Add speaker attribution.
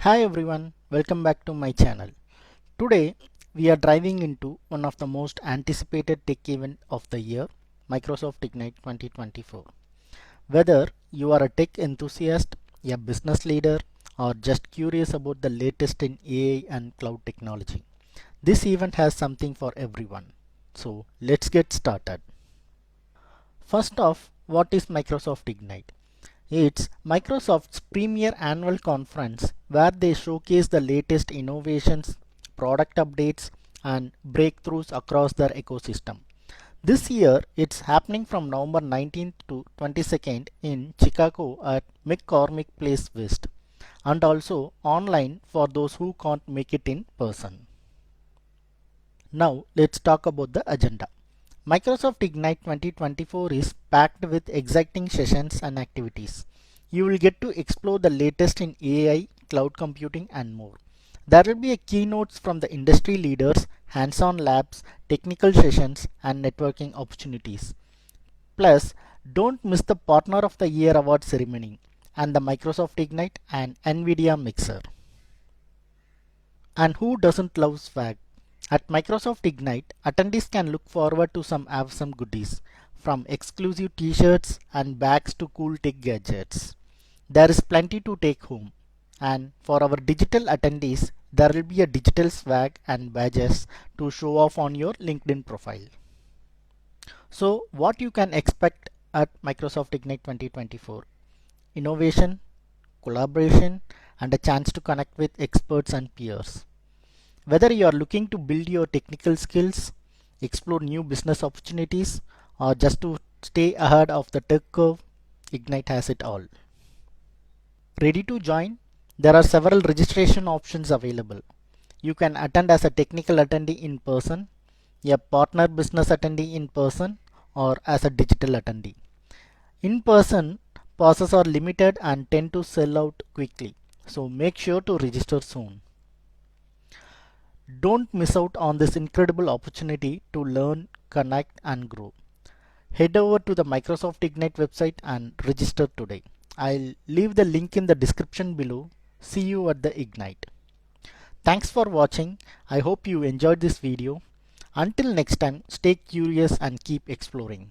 Speaker 1: Hi everyone, welcome back to my channel. Today we are diving into one of the most anticipated tech event of the year, Microsoft Ignite 2024. Whether you are a tech enthusiast, a business leader, or just curious about the latest in AI and cloud technology, this event has something for everyone. So let's get started. First off, what is Microsoft Ignite? It's Microsoft's premier annual conference where they showcase the latest innovations, product updates, and breakthroughs across their ecosystem. This year, it's happening from November 19th to 22nd in Chicago at McCormick Place West, and also online for those who can't make it in person. Now, let's talk about the agenda. Microsoft Ignite 2024 is packed with exciting sessions and activities. You will get to explore the latest in AI, cloud computing, and more. There will be a keynotes from the industry leaders, hands-on labs, technical sessions, and networking opportunities. Plus, don't miss the Partner of the Year award ceremony and the Microsoft Ignite and Nvidia Mixer. And who doesn't love swag? At Microsoft Ignite, attendees can look forward to some awesome goodies, from exclusive t-shirts and bags to cool tech gadgets. There is plenty to take home. And for our digital attendees, there will be a digital swag and badges to show off on your LinkedIn profile. So what you can expect at Microsoft Ignite 2024? Innovation, collaboration, and a chance to connect with experts and peers. Whether you are looking to build your technical skills, explore new business opportunities, or just to stay ahead of the tech curve, Ignite has it all. Ready to join? There are several registration options available. You can attend as a technical attendee in person, a partner business attendee in person, or as a digital attendee. In person, passes are limited and tend to sell out quickly, so make sure to register soon. Don't miss out on this incredible opportunity to learn, connect, and grow. Head over to the Microsoft Ignite website and register today. I'll leave the link in the description below. See you at the Ignite. Thanks for watching. I hope you enjoyed this video. Until next time, stay curious and keep exploring.